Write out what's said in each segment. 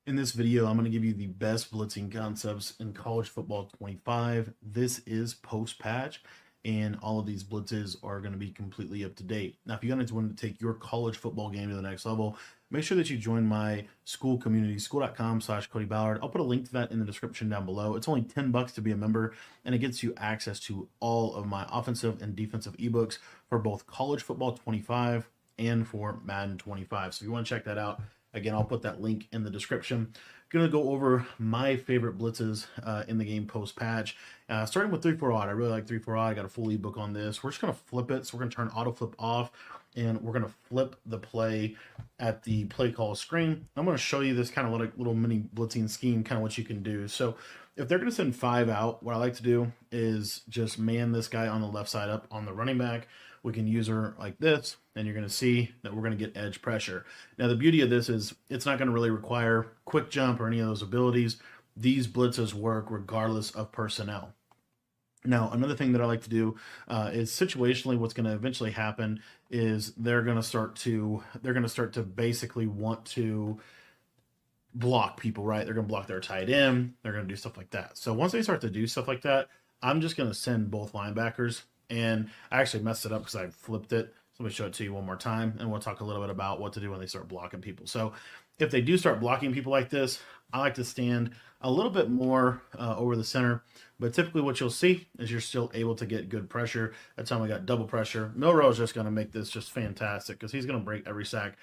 In this video, I'm going to give you the best blitzing concepts in college football 25. This is post patch, and all of these blitzes are going to be completely up to date. Now, if you guys want to take your college football game to the next level, make sure that you join my school community, school.com/Cody Ballard. I'll put a link to that in the description down below. It's only $10 to be a member, and it gets you access to all of my offensive and defensive ebooks for both college football 25 and for Madden 25. So if you want to check that out, again, I'll put that link in the description. I'm going to go over my favorite blitzes in the game post-patch. Starting with 3-4 odd. I really like 3-4 odd. I got a full ebook on this. We're just going to flip it. So we're going to turn auto flip off, and we're going to flip the play at the play call screen. I'm going to show you this kind of little mini blitzing scheme, kind of what you can do. So if they're going to send 5 out, what I like to do is just man this guy on the left side up on the running back. We can use her like this, and you're going to see that we're going to get edge pressure. Now, the beauty of this is it's not going to really require quick jump or any of those abilities. These blitzes work regardless of personnel. Now, another thing that I like to do is situationally what's going to eventually happen is they're going to start to basically want to block people, right? They're going to block their tight end. They're going to do stuff like that. So once they start to do stuff like that, I'm just going to send both linebackers. And I actually messed it up because I flipped it. So let me show it to you one more time, and we'll talk a little bit about what to do when they start blocking people. So if they do start blocking people like this, I like to stand a little bit more over the center. But typically what you'll see is you're still able to get good pressure. That's how we got double pressure. Milroe is just going to make this just fantastic because he's going to break every sack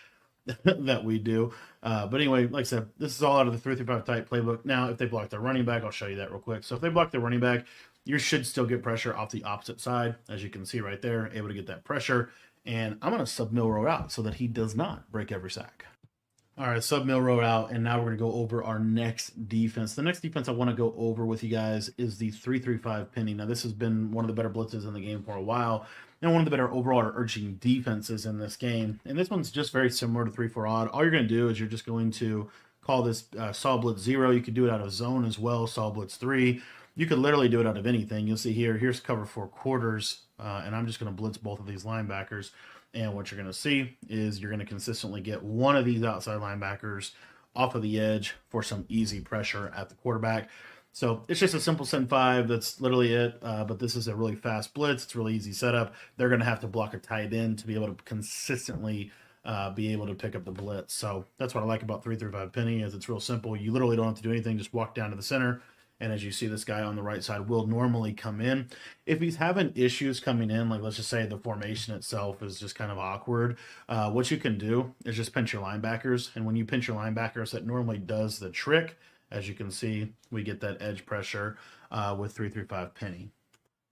that we do. But anyway, like I said, this is all out of the 3-5 type playbook. Now, if they block their running back, I'll show you that real quick. So if they block their running back, you should still get pressure off the opposite side, as you can see right there, able to get that pressure. And I'm going to sub Milroe out so that he does not break every sack. All right, sub Milroe out, and now we're going to go over our next defense. The next defense I want to go over with you guys is the 3-3-5 penny. Now, this has been one of the better blitzes in the game for a while, and one of the better overall urging defenses in this game. And this one's just very similar to 3-4 odd. All you're going to do is you're just going to call this saw blitz 0. You could do it out of zone as well, saw blitz 3. You could literally do it out of anything. You'll see here's cover 4 quarters, and I'm just going to blitz both of these linebackers. And what you're going to see is you're going to consistently get one of these outside linebackers off of the edge for some easy pressure at the quarterback. So it's just a simple send 5. That's literally it. But this is a really fast blitz. It's really easy setup. They're going to have to block a tight end to be able to consistently be able to pick up the blitz. So that's what I like about 3-3-5 penny is it's real simple. You literally don't have to do anything. Just walk down to the center. And as you see, this guy on the right side will normally come in. If he's having issues coming in, like let's just say the formation itself is just kind of awkward, what you can do is just pinch your linebackers. And when you pinch your linebackers, that normally does the trick. As you can see, we get that edge pressure with 3-3-5 penny.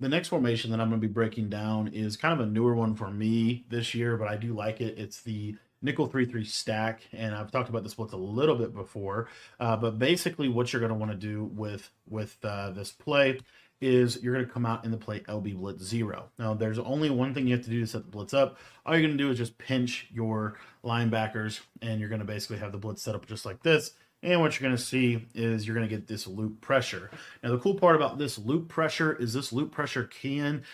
The next formation that I'm going to be breaking down is kind of a newer one for me this year, but I do like it. It's the nickel 3-3 stack, and I've talked about this blitz a little bit before, but basically what you're going to want to do with this play is you're going to come out in the play LB blitz 0. Now there's only one thing you have to do to set the blitz up. All you're going to do is just pinch your linebackers, and you're going to basically have the blitz set up just like this. And what you're going to see is you're going to get this loop pressure. Now, the cool part about this loop pressure is this loop pressure can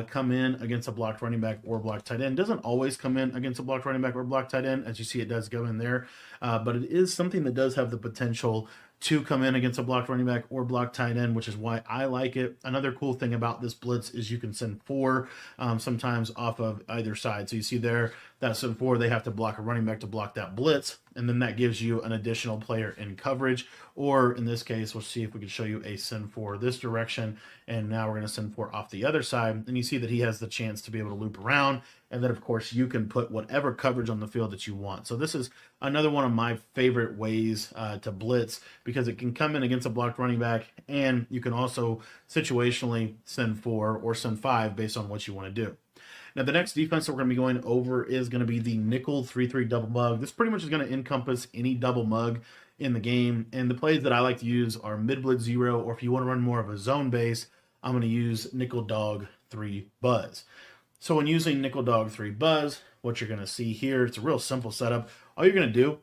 come in against a blocked running back or blocked tight end. It doesn't always come in against a blocked running back or blocked tight end. As you see, it does go in there. But it is something that does have the potential to come in against a blocked running back or blocked tight end, which is why I like it. Another cool thing about this blitz is you can send 4 sometimes off of either side. So you see there, that send 4, they have to block a running back to block that blitz, and then that gives you an additional player in coverage. Or in this case, we'll see if we can show you a send 4 this direction, and now we're going to send 4 off the other side, and you see that he has the chance to be able to loop around, and then of course you can put whatever coverage on the field that you want. So this is another one of my favorite ways to blitz, because it can come in against a blocked running back, and you can also situationally send 4 or send 5 based on what you want to do. Now, the next defense that we're going to be going over is going to be the nickel 3-3 double mug. This pretty much is going to encompass any double mug in the game. And the plays that I like to use are mid blitz 0, or if you want to run more of a zone base, I'm going to use nickel dog 3 buzz. So when using nickel dog 3 buzz, what you're going to see here, it's a real simple setup. All you're going to do,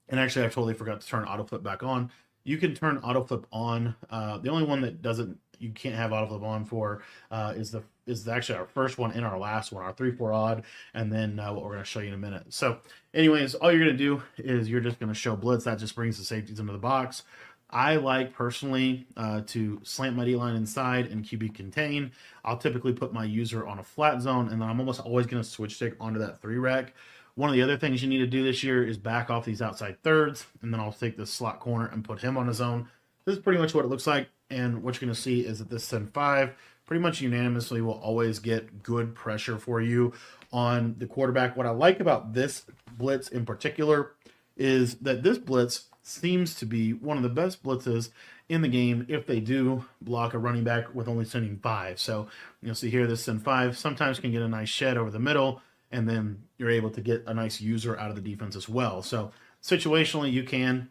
and actually I totally forgot to turn auto flip back on. You can turn auto flip on. The only one that doesn't you can't have auto flip on for is actually our first one and our last one, our 3-4 odd, and then what we're going to show you in a minute. So anyways, all you're going to do is you're just going to show blitz. That just brings the safeties into the box. I like personally to slant my D-line inside and QB contain. I'll typically put my user on a flat zone, and then I'm almost always going to switch stick onto that 3-rec. One of the other things you need to do this year is back off these outside thirds, and then I'll take this slot corner and put him on his own. This is pretty much what it looks like, and what you're going to see is that this send 5 pretty much unanimously will always get good pressure for you on the quarterback. What I like about this blitz in particular is that this blitz seems to be one of the best blitzes in the game if they do block a running back with only sending 5. So you'll see here this send 5 sometimes can get a nice shed over the middle, and then you're able to get a nice user out of the defense as well. So situationally you can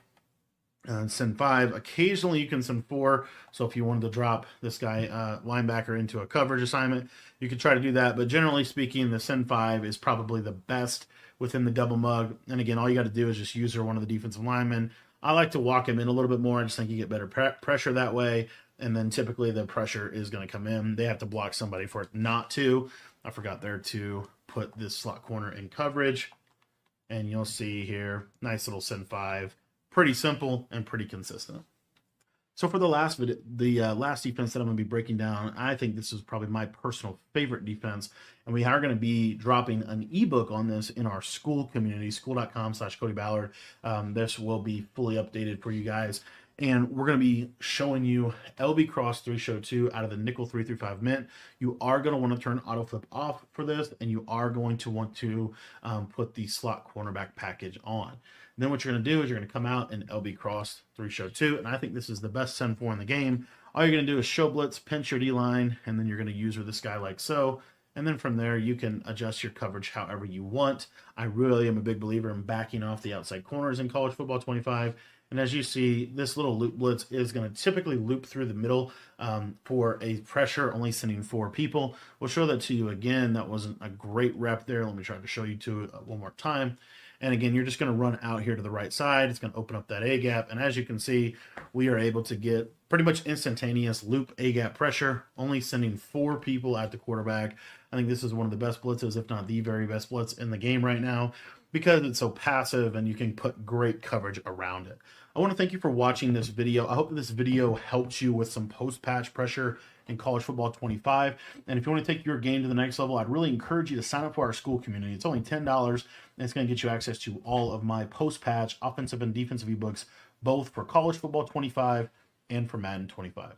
send 5. Occasionally you can send 4. So if you wanted to drop this guy linebacker into a coverage assignment, you could try to do that. But generally speaking, the send 5 is probably the best within the double mug. And again, all you got to do is just user one of the defensive linemen. I like to walk him in a little bit more. I just think you get better pressure that way. And then typically the pressure is going to come in. They have to block somebody for it not to. I forgot there to put this slot corner in coverage. And you'll see here, nice little send 5. Pretty simple and pretty consistent. So for the last defense that I'm going to be breaking down, I think this is probably my personal favorite defense, and we are going to be dropping an ebook on this in our school community, school.com/Cody Ballard. This will be fully updated for you guys, and we're going to be showing you LB Cross 3 Show 2 out of the nickel 3-5 mint. You are going to want to turn auto flip off for this, and you are going to want to put the slot cornerback package on. And then what you're going to do is you're going to come out in LB Cross 3 Show 2, and I think this is the best send 4 in the game. All you're going to do is show blitz, pinch your D-line, and then you're going to user this guy like so. And then from there, you can adjust your coverage however you want. I really am a big believer in backing off the outside corners in college football 25. And as you see, this little loop blitz is going to typically loop through the middle for a pressure, only sending 4 people. We'll show that to you again. That wasn't a great rep there. Let me try to show you to it one more time. And again, you're just going to run out here to the right side. It's going to open up that A-gap. And as you can see, we are able to get pretty much instantaneous loop A-gap pressure, only sending 4 people at the quarterback. I think this is one of the best blitzes, if not the very best blitz in the game right now, because it's so passive and you can put great coverage around it. I want to thank you for watching this video. I hope this video helped you with some post-patch pressure in college football 25. And if you want to take your game to the next level, I'd really encourage you to sign up for our school community. It's only $10, and it's going to get you access to all of my post-patch offensive and defensive ebooks, both for college football 25 and for Madden 25.